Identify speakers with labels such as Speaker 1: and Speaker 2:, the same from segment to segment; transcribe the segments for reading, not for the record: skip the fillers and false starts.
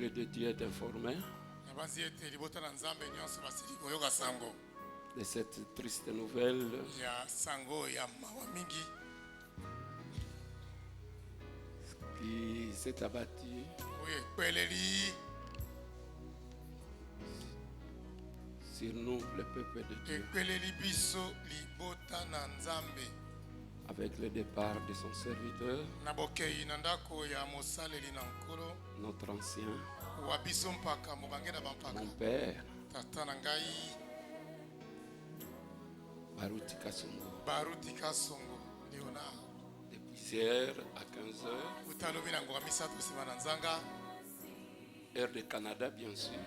Speaker 1: peuple de Dieu est informé de cette triste nouvelle qui s'est abattue sur nous, le peuple de Dieu, avec le départ de son serviteur, notre ancien, mon père, Baruti Kasongo. Depuis hier à 15h, heure de Canada bien sûr,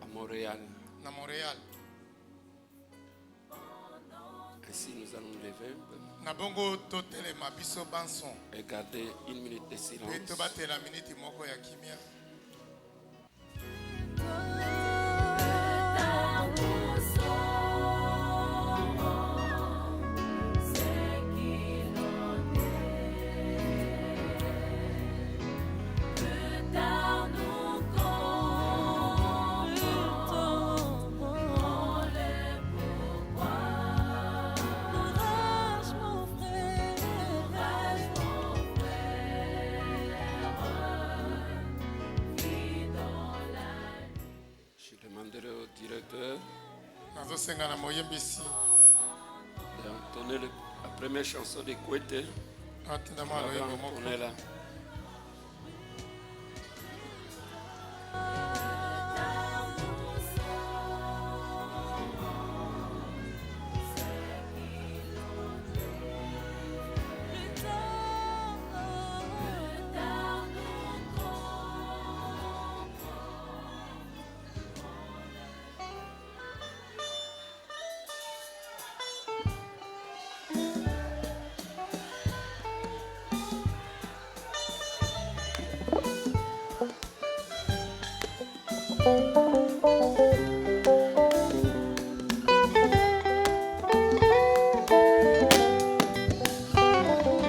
Speaker 1: à Montréal. Ainsi nous allons lever un peu et garder une minute de silence. Au directeur d'entonner la première chanson de Kouete. On est là.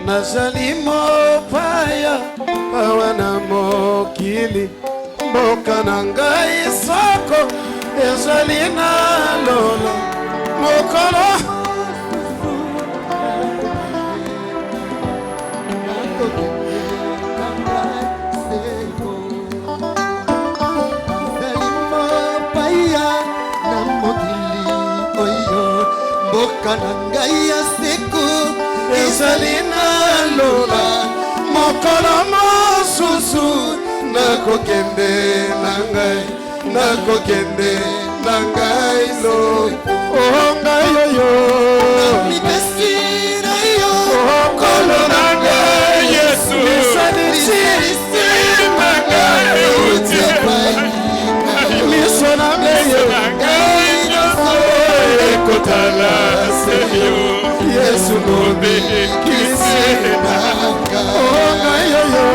Speaker 2: Nazali mopaya awana mokili mboka na ngai soko ezali na lolo mokolo mopaya na mokili oyo mboka na ngai ya seko ezali na lola mokolo mosusu nakokende na ngai lo ngai oyo mipesi na yo mokolo na ngai Yesu esalisi na ngai euti epai miso na ngai nyonso ekotala seyo Yesu mobikisi nanga ngai oyo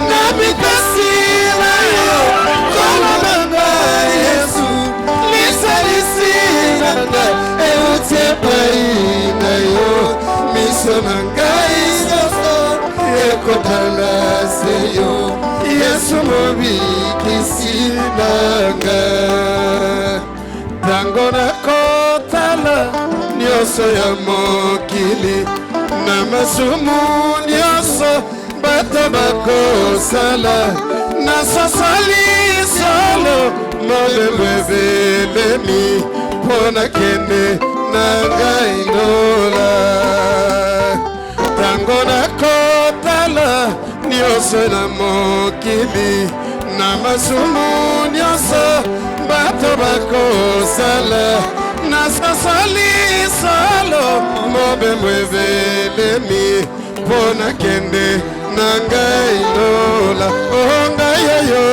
Speaker 2: na mikasi na yo kolo na ngai Yesu lisalisi na ngai euti epai na yo miso na ngai nyonso ekotala seyo Yesu mobikisi nanga ntango nakotala nyonso ya mokili na masumu nyonso bato bakosala nasosali solo mobembo ebelemi mpo nakende na ngai ndola ntango nakotala nyonso na mokili na masumu nyonso bato bakosala nasosali solo mobembo ebelemi mpo nakende na ngai ndola ngai oyo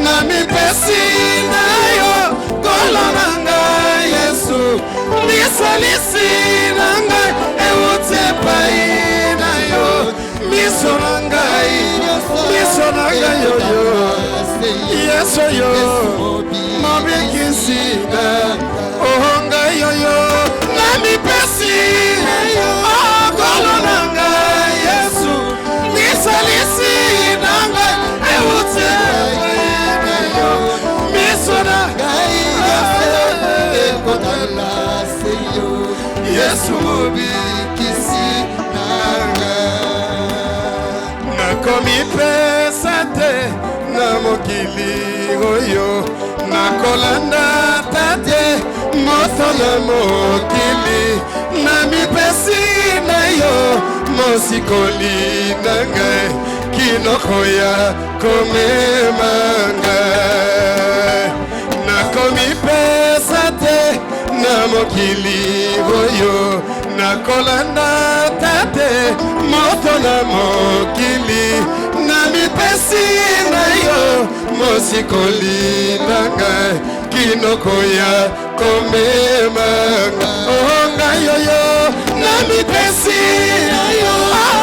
Speaker 2: na mipesi na yo kolo na ngai Yesu lisalisi na ngai euti epai na yo miso na ngai oyo Yesu oyo mobikisi na ngai oyo na mipesi kolo na ngai Yesu lisalisi na ngai euti mobikisi nanga nakomipesa te na mokili oyo nakolanda tate moto na mokili namipesi na yo mosikoli na ngai kinoko ya komema ngai nakomipesa te na mokili oyo nakolanda tate moto na mokili namipesi na yo mosikoli na ngai kinoko ya komema ngai oyo namipesi na yo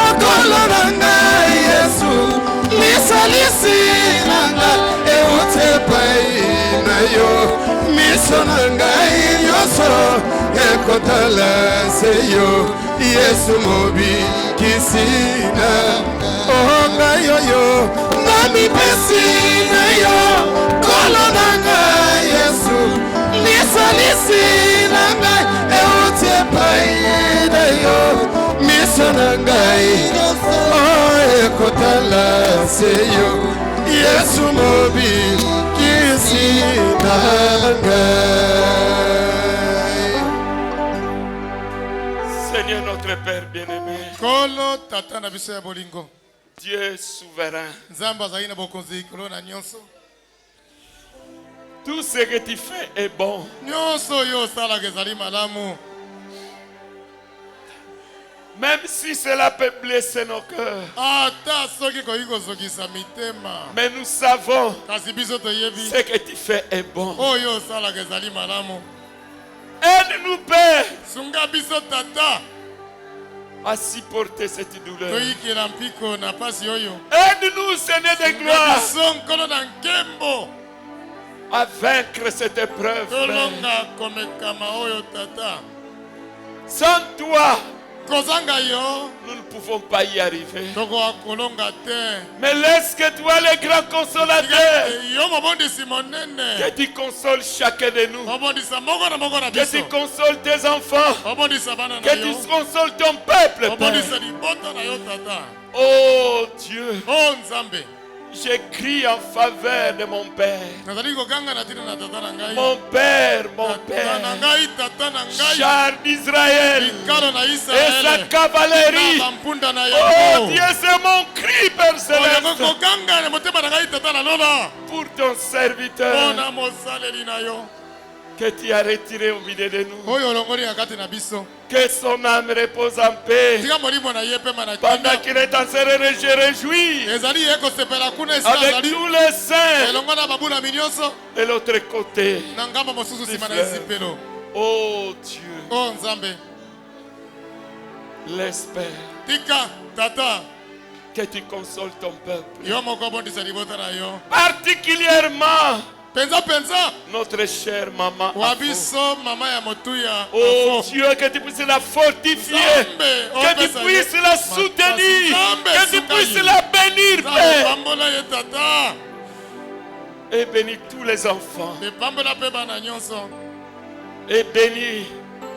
Speaker 2: akolo na ngai Yesu misalisi na ngai euti epai na yo miso na ngai nyonso ekotala se yo Yesu mobikisi na ngai oyo namipesi na yo kolo na ngai Yesu misalisi na ngai euti epai na yo miso na ngai ekotala se yo Yesu mobikisi na ngai.
Speaker 1: Seigneur notre Père bien-aimé,
Speaker 2: kolo tata na biso ya bolingo
Speaker 1: Dieu souverain,
Speaker 2: nzambe azali na bokonzi kolo na nyonso
Speaker 1: tout ce que tu fais est bon.
Speaker 2: nyonso oyo osalaka ezali malamu
Speaker 1: Même si cela peut blesser nos cœurs,
Speaker 2: ata soki koki kozokisa mitema
Speaker 1: mais nous savons
Speaker 2: kasi biso toyebi
Speaker 1: ce que tu fais est bon.
Speaker 2: oyo osalaka ezali malamu.
Speaker 1: Aide-nous, Père,
Speaker 2: sunga biso tata
Speaker 1: à supporter cette douleur.
Speaker 2: toyikela mpiko na pasi oyo
Speaker 1: Aide-nous, Seigneur de gloire,
Speaker 2: biso nkolo na nkembo
Speaker 1: à vaincre cette épreuve. Père.
Speaker 2: tolonga komekama oyo tata
Speaker 1: Sans toi,
Speaker 2: kozanga yo
Speaker 1: nous ne pouvons pas y arriver.
Speaker 2: tokoka kolonga te
Speaker 1: Mais laisse que toi, le grand consolateur,
Speaker 2: yo mobondisi monene
Speaker 1: que tu consoles chacun de nous,
Speaker 2: obondisa moko na
Speaker 1: que
Speaker 2: biso
Speaker 1: tu consoles tes enfants,
Speaker 2: obondisa bana na
Speaker 1: que tu
Speaker 2: yo
Speaker 1: consoles ton peuple, Père.
Speaker 2: obondisa libota na yo tata
Speaker 1: Oh Dieu,
Speaker 2: o nzambe
Speaker 1: je crie en faveur de mon Père.
Speaker 2: nazali kokanga na tina na tata na ngai
Speaker 1: Mon Père, mon
Speaker 2: tata na
Speaker 1: Père,
Speaker 2: ngai tata na ngai
Speaker 1: char d'Israël
Speaker 2: likalo na
Speaker 1: et sa
Speaker 2: Israele
Speaker 1: cavalerie.
Speaker 2: na bampunda na
Speaker 1: Oh
Speaker 2: yango
Speaker 1: Dieu, c'est mon cri, Père
Speaker 2: oyango
Speaker 1: Céleste,
Speaker 2: kokanga na motema na ngai tata na lola
Speaker 1: pour ton serviteur
Speaker 2: mpona mosaleli na yo
Speaker 1: que tu as retiré au milieu de nous.
Speaker 2: oyo olongoli na kati na biso
Speaker 1: Que son âme repose en paix.
Speaker 2: tika molimo na ye pema na
Speaker 1: Pendant
Speaker 2: tina
Speaker 1: qu'il est en train de se réjouir
Speaker 2: ezali ye kosepela kuna esika
Speaker 1: avec
Speaker 2: azali
Speaker 1: tous les saints
Speaker 2: elongo na babulami nyonso
Speaker 1: de l'autre côté.
Speaker 2: na ngambo mosusu nsima na
Speaker 1: Frère.
Speaker 2: ezipelo
Speaker 1: Oh Dieu,
Speaker 2: o nzambe
Speaker 1: laisse Père
Speaker 2: tika tata
Speaker 1: que tu consoles ton peuple.
Speaker 2: yo moko obondisa libota na yo
Speaker 1: Particulièrement
Speaker 2: penza
Speaker 1: notre chère maman.
Speaker 2: wa
Speaker 1: Afo.
Speaker 2: biso mama ya motuya
Speaker 1: Oh
Speaker 2: Afo.
Speaker 1: Dieu, que tu puisses la fortifier,
Speaker 2: Nzambe,
Speaker 1: que tu
Speaker 2: opesa ye
Speaker 1: puisses la soutenir,
Speaker 2: Nzambe,
Speaker 1: que tu
Speaker 2: suka
Speaker 1: puisses
Speaker 2: ye.
Speaker 1: la bénir,
Speaker 2: Nzambe,
Speaker 1: Père,
Speaker 2: pambola ye tata
Speaker 1: et bénis tous les enfants,
Speaker 2: epambola mpe bana nyonso
Speaker 1: et bénis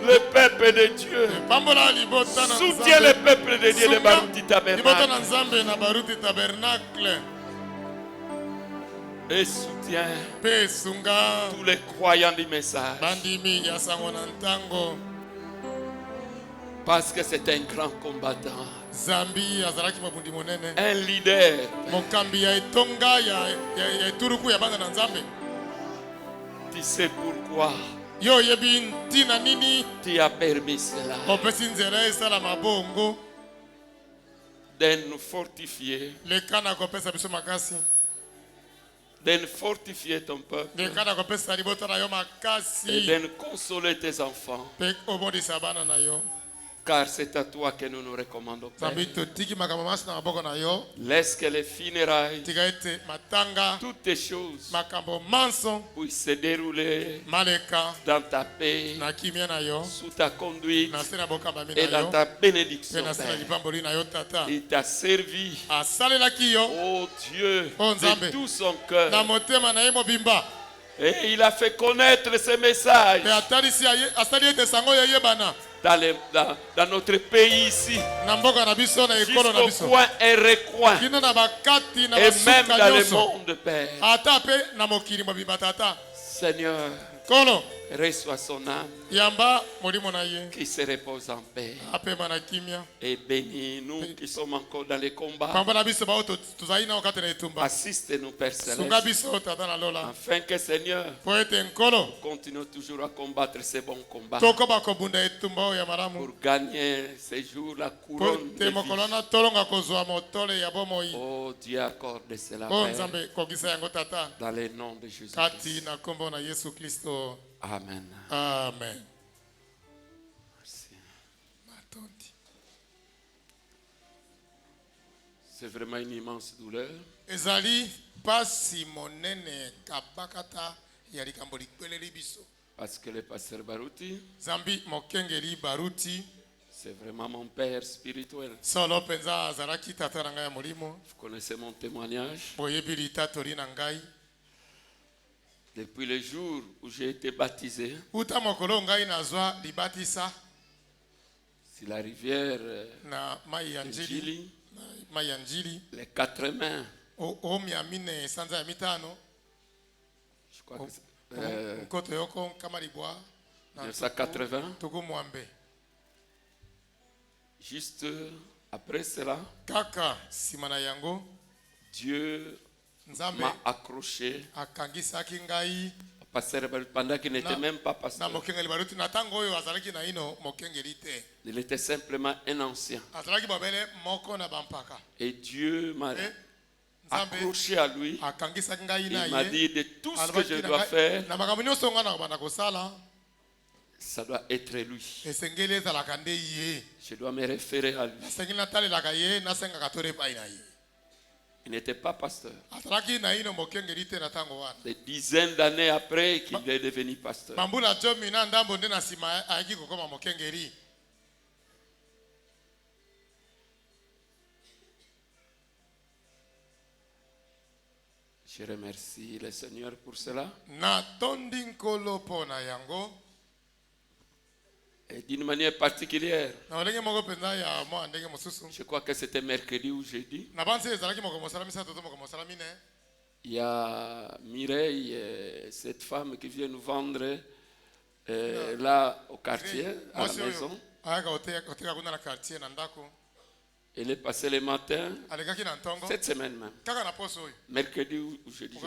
Speaker 1: le peuple de Dieu.
Speaker 2: epambola libota na
Speaker 1: Soutiens le
Speaker 2: Nzambe.
Speaker 1: peuple de Dieu de
Speaker 2: Sunga
Speaker 1: Baruti
Speaker 2: libota
Speaker 1: Tabernacle
Speaker 2: na Nzambe na baruti tabernacle
Speaker 1: et soutiens
Speaker 2: mpe esunga
Speaker 1: tous les croyants du message,
Speaker 2: bandimi ya sango na ntango
Speaker 1: parce que c'est un grand combattant,
Speaker 2: zambi azalaki mobundi monene
Speaker 1: un leader.
Speaker 2: mokambi ya etonga ya eturuku ya bana na Nzambe
Speaker 1: Tu sais pourquoi
Speaker 2: yo oyebi ntina nini
Speaker 1: tu as permis cela,
Speaker 2: opesi nzela esalama bongo
Speaker 1: de nous fortifier,
Speaker 2: leka na kopesa biso makasi
Speaker 1: de nous fortifier ton peuple
Speaker 2: leka na kopesa libota na yo
Speaker 1: et
Speaker 2: makasi
Speaker 1: de nous consoler tes enfants,
Speaker 2: mpe obondisa bana na yo
Speaker 1: car c'est à toi que nous nous recommandons, Père.
Speaker 2: zambi totiki makambo masi na maboko na yo
Speaker 1: Laisse que les funérailles,
Speaker 2: tika ete matanga
Speaker 1: toutes tes choses
Speaker 2: makambo manso
Speaker 1: puissent se dérouler
Speaker 2: maleka
Speaker 1: dans ta paix,
Speaker 2: na kimia na yo
Speaker 1: sous ta conduite
Speaker 2: na se na bokambami
Speaker 1: et
Speaker 2: na
Speaker 1: dans
Speaker 2: yo
Speaker 1: ta
Speaker 2: mpe
Speaker 1: bénédiction,
Speaker 2: na se na
Speaker 1: Père.
Speaker 2: lipamboli na yo tata
Speaker 1: Il t'a servi,
Speaker 2: asalelaki yo
Speaker 1: oh Dieu,
Speaker 2: Oh, Nzambe.
Speaker 1: de tout son
Speaker 2: na
Speaker 1: cœur.
Speaker 2: motema na ye mobimba
Speaker 1: Et il a fait connaître ce message
Speaker 2: mpe asali ete sango oyo eyebana
Speaker 1: dans notre pays ici, jusqu'au coin et recoin, et même dans le monde, Père. Seigneur, reçois son âme qui se repose en paix. Et bénis nous qui sommes encore dans les combats. Assiste-nous, Père Céleste, afin que, Seigneur, continue toujours à combattre ces bons combats pour gagner ces jours la couronne de vie. Oh Dieu, accorde cela, Père, dans le nom de Jésus-Christ. Amen.
Speaker 2: Amen.
Speaker 1: Merci. C'est vraiment une immense douleur. Parce que le pasteur Baruti, c'est vraiment mon père spirituel. Vous connaissez mon témoignage. Depuis le jour où j'ai été baptisé, c'est la rivière Njili, les 4 mains. Je crois que c'est 1980. Juste après cela, Dieu m'a accroché pendant qu'il n'était même pas pasteur. Il était simplement un ancien. Et Dieu m'a accroché à lui. Il m'a dit de tout ce que je dois faire, ça doit être lui. Je dois me référer à lui. Il n'était pas pasteur. Des dizaines d'années après qu'il est devenu pasteur. Je remercie le Seigneur pour cela. Et d'une manière particulière, je crois que c'était mercredi ou jeudi. Il y a Mireille, cette femme qui vient nous vendre là au quartier, à la maison. Elle est passée le matin, cette semaine même, mercredi ou jeudi.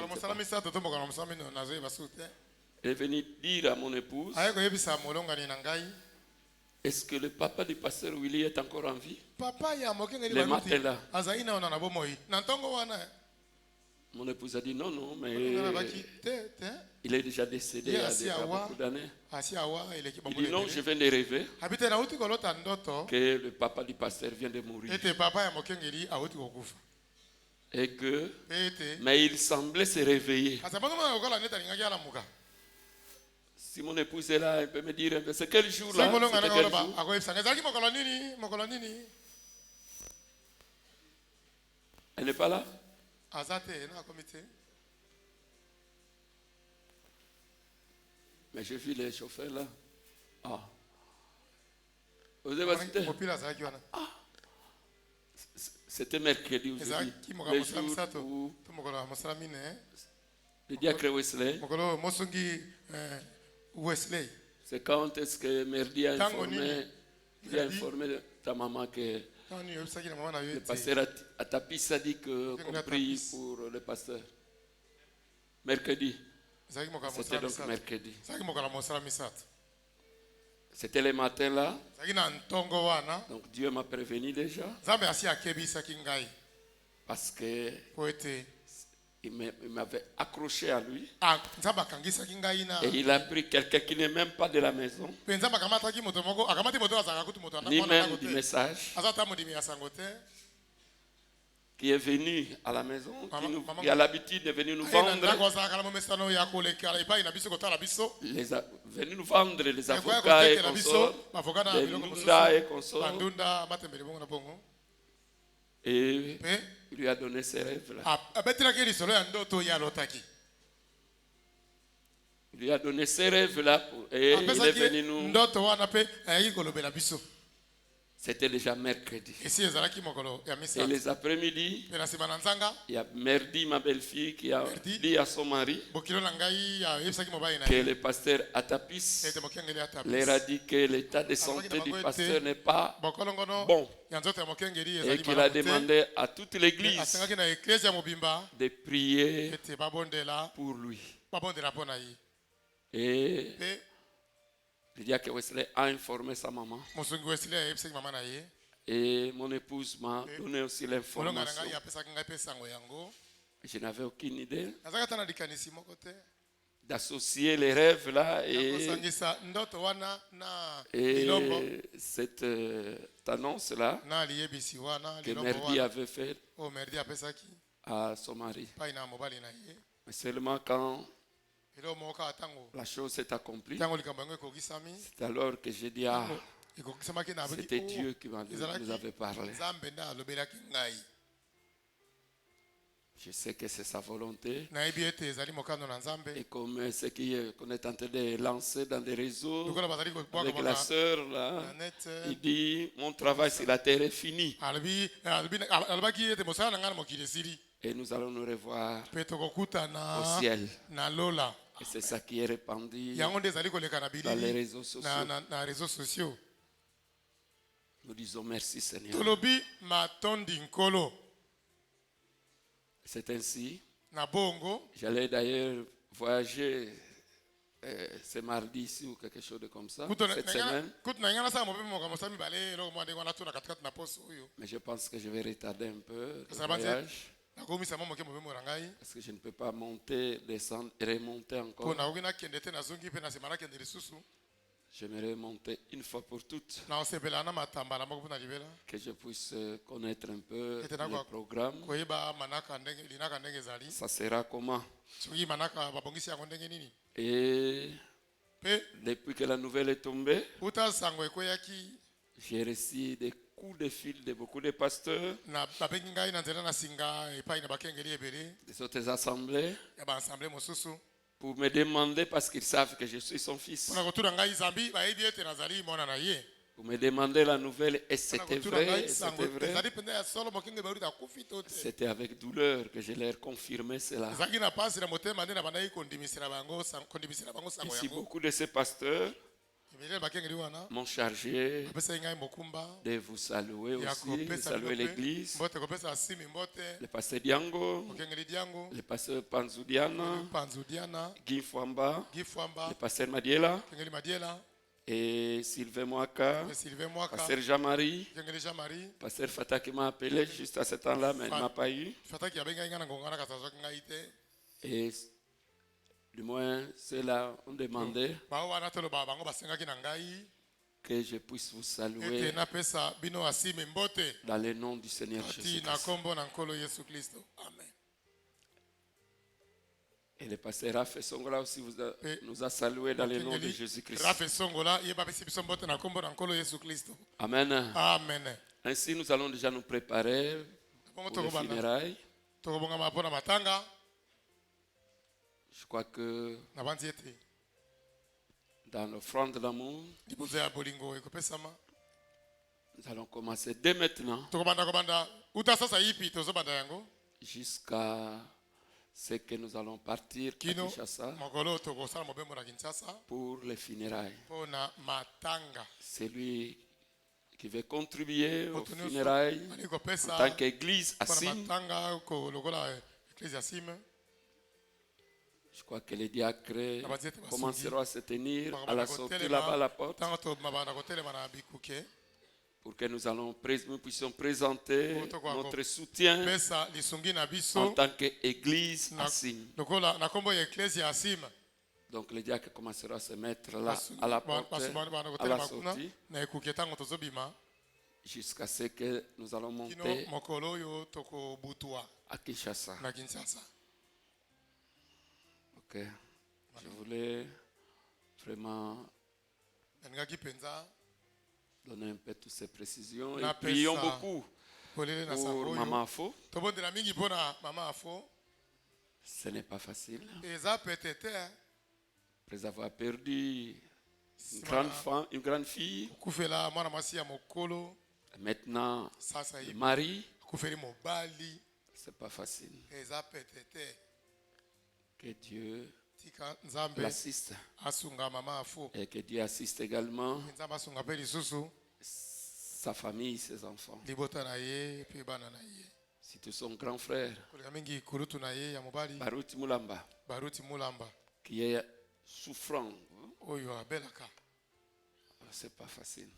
Speaker 1: Elle est venue dire à mon épouse, est-ce que le papa du pasteur Willy est encore en vie? Le matin là. Mon épouse a dit non, non, mais il est déjà décédé il y a beaucoup d'années. Il dit non, je viens de rêver que le papa du pasteur vient de mourir. Et que, mais il semblait se réveiller. Si mon épouse est là, elle peut me dire, c'est quel jour là? Elle n'est pas là? Mais j'ai vu les chauffeurs là. Ah. Vous avez assisté? Ah. C'était mercredi aujourd'hui. Le jour où le diacre Wesley. C'est quand est-ce que Merdi a informé ta maman que le pasteur Atapis a dit qu'on prie pour le pasteur. Mercredi. C'était donc mercredi. C'était le matin là. Donc Dieu m'a prévenu déjà. Parce que il m'avait accroché à lui. Et il a pris quelqu'un qui n'est même pas de la maison, ni même du message, qui est venu à la maison, qui a l'habitude de venir nous vendre, venir nous vendre les avocats et consorts, les Ndunda et consorts. Et il lui a donné ses rêves là. Il lui a donné ses rêves là et il est venu nous. C'était déjà mercredi. Et les après-midi, il y a Merdi, ma belle-fille, qui a dit à son mari que le pasteur Atapis leur a dit que l'état de santé du pasteur n'est pas bon. Et qu'il a demandé à toute l'église de prier pour lui. Et le diacre Wesley a informé sa maman. Et mon épouse m'a donné aussi l'information. Je n'avais aucune idée d'associer les rêves là et cette annonce là que Merdi avait fait à son mari. Mais seulement quand la chose s'est accomplie, c'est alors que j'ai dit, ah, c'était Dieu qui nous avait parlé. Je sais que c'est sa volonté. Et comme ce qu'on est en train de lancer dans les réseaux, avec la sœur là, il dit, mon travail sur la terre est fini. Et nous allons nous revoir au ciel. Et c'est ça qui est répandu dans les réseaux sociaux. Nous disons merci Seigneur. C'est ainsi. J'allais d'ailleurs voyager ce mardi ici ou quelque chose de comme ça, cette semaine. Mais je pense que je vais retarder un peu le voyage. Parce que je ne peux pas monter, descendre et remonter encore. J'aimerais monter une fois pour toutes. Que je puisse connaître un peu le programme. Ça sera comment? Et depuis que la nouvelle est tombée, j'ai reçu des coups de fil de beaucoup de pasteurs, des autres assemblées, pour me demander, parce qu'ils savent que je suis son fils, pour me demander la nouvelle, et c'était vrai, c'était avec douleur que je leur confirmais cela. Ici, beaucoup de ces pasteurs m'ont chargé de vous saluer aussi, de saluer l'église, le pasteur Diango, le pasteur Panzudiana, Guy Fwamba, le pasteur Madiela, et Sylvain Mwaka, pasteur Jean-Marie, pasteur Fatah qui m'a appelé juste à ce temps-là, mais il ne m'a pas eu. Et du moins, ceux-là ont demandé que je puisse vous saluer dans le nom du Seigneur Jésus-Christ. Et le pasteur Raphaël Songola aussi nous a salué dans le nom de Jésus-Christ. Amen.
Speaker 2: Amen.
Speaker 1: Ainsi, nous allons déjà nous préparer pour les funérailles. Je crois que dans l'offrande d'amour, nous allons commencer dès maintenant jusqu'à ce que nous allons partir à Kinshasa pour les funérailles. Celui qui veut contribuer aux funérailles en tant qu'église à Sim, je crois que les diacres commenceront à se tenir à la sortie là-bas à la porte pour que nous puissions présenter notre soutien en tant qu'église à Sim. Donc les diacres commenceront à se mettre là à la porte, à la sortie, jusqu'à ce que nous allons monter à Kinshasa. Ok. Je voulais vraiment donner un peu toutes ces précisions et prions beaucoup pour Maman Afo. Ce n'est pas facile Après avoir perdu une grande fille, maintenant le mari, c'est pas facile. Que Dieu l'assiste et que Dieu assiste également sa famille, ses enfants. Si tu es son grand frère, Baruti Mulamba, qui est souffrant, c'est pas facile.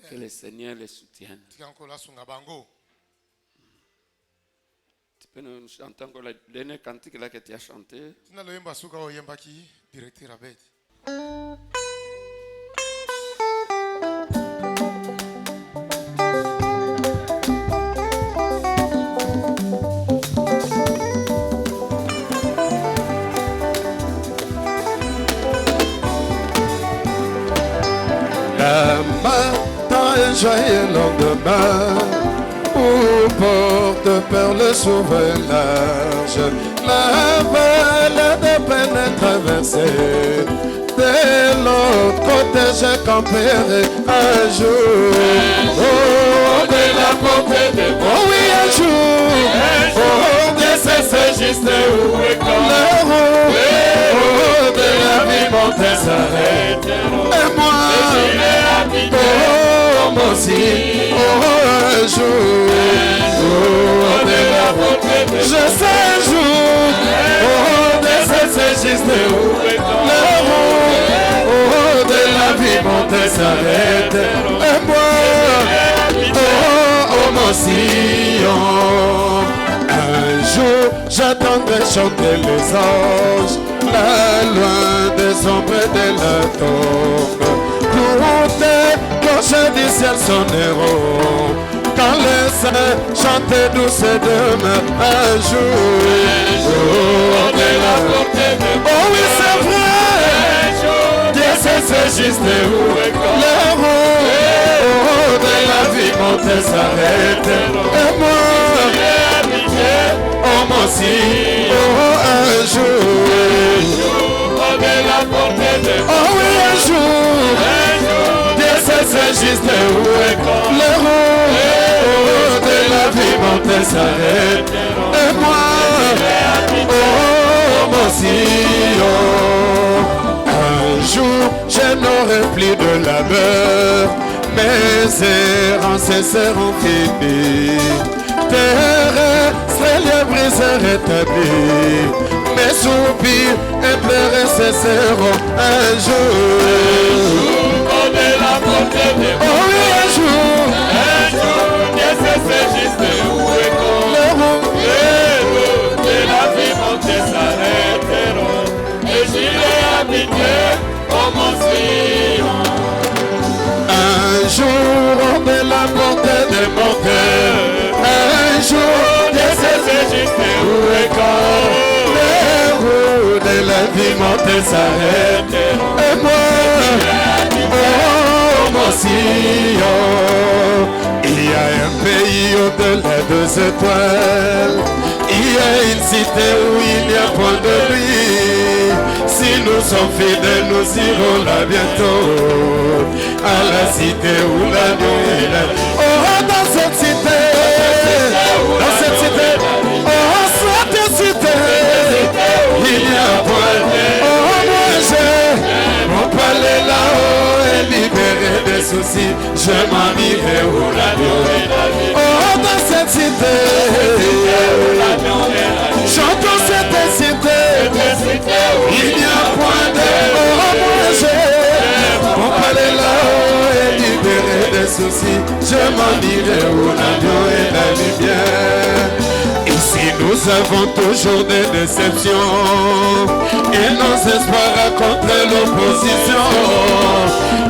Speaker 1: Que le Seigneur les soutienne. Tu peux nous chanter encore la dernière cantique là que tu as chanté.
Speaker 3: Un joyeux lendemain où porte perle s'ouvre large, la vallée de peine est traversée. De l'autre côté j'ai campé un jour. Oh, de la portée de moi. Oh oui, un jour. Oh, de c'est juste où est quand le roux. Oh, de la vie montée s'arrête. Et moi, oh, moi aussi, oh, un jour, oh, de la portée, je sais un jour, oh, de c'est juste où le roux, oh, de la vie montée s'arrête, et moi, oh, moi aussi, oh, un jour, j'attendrai chanter les anges, là loin des ombres de la tombe. Cloches du ciel sonneront quand les saints chantent douce demain un jour. Oh, de la portée de moi. Oh oui, c'est vrai. Dieu sait c'est juste où le roux. Oh, de la vie montée s'arrête. Et moi, oh moi aussi, oh un jour. Oh, de la portée de moi. Oh oui, un jour. C'est juste où est le roux de la vie montée s'arrête. Et moi, oh, moi aussi, oh. Un jour, je n'aurai plus de labeur, mes errances seront finies. Terrestre, les brisés rétablis, mes soupirs et pleurs cesseront un jour. Oh oui, un jour, Dieu c'est juste où est le roux de la vie montée s'arrêteront et j'irai habiter au Mont Sion. Un jour, de la portée de mon cœur, un jour, Dieu c'est juste où est le roux de la vie montée s'arrêteront et moi, aussi, oh. Il y a un pays au-delà des étoiles, il y a une cité où il n'y a point de nuit. Si nous sommes fidèles, nous irons là bientôt, à la cité où la nuit est là. Oh, dans cette cité, oh, cette cité, il n'y a point de nuit. Oh, moi j'ai mon palais là-haut est libéré des soucis, je m'en irai où l'agneau est la vie. Oh, dans cette cité, chantons cette cité, il n'y a point de oh, moi j'ai mon palais là-haut est libéré des soucis, je m'en irai où l'agneau est la lumière. Ici nous avons toujours des déceptions et nos espoirs contre l'opposition.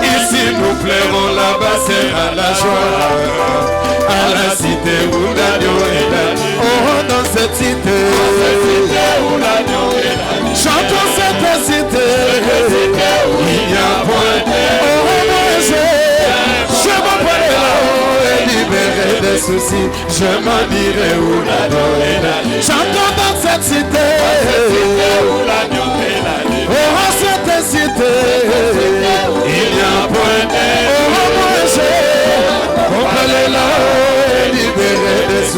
Speaker 3: Ici nous plairons, là-bas sera la joie, à la cité où l'agneau est la vie. Oh, dans cette cité où l'agneau est la vie, chantons cette cité, il y a point de oh, je m'en là-haut et libéré des soucis, je m'en irai où l'agneau est la vie. Chantons dans cette cité où l'agneau est la vie. Oh, cette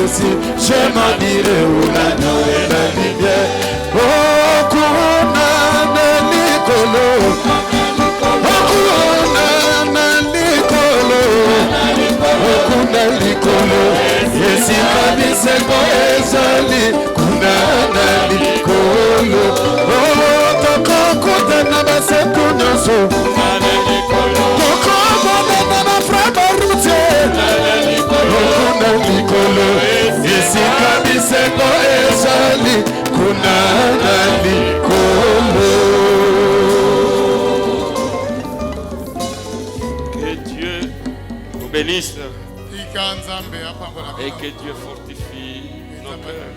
Speaker 3: aussi, je m'en dirai où la nuit et la lumière. Oh, Kuna Nicolo, oh, Kuna Nicolo, oh, Kuna Nicolo, et si kabise ko ezali, Kuna Nicolo, oh, toko kuta na base kunyoso, toko mona na na fraba rute, Kuna Nicolo, et si kabise ko ezali, Kuna Nicolo.
Speaker 1: Que Dieu nous bénisse et que Dieu fortifie nos cœurs.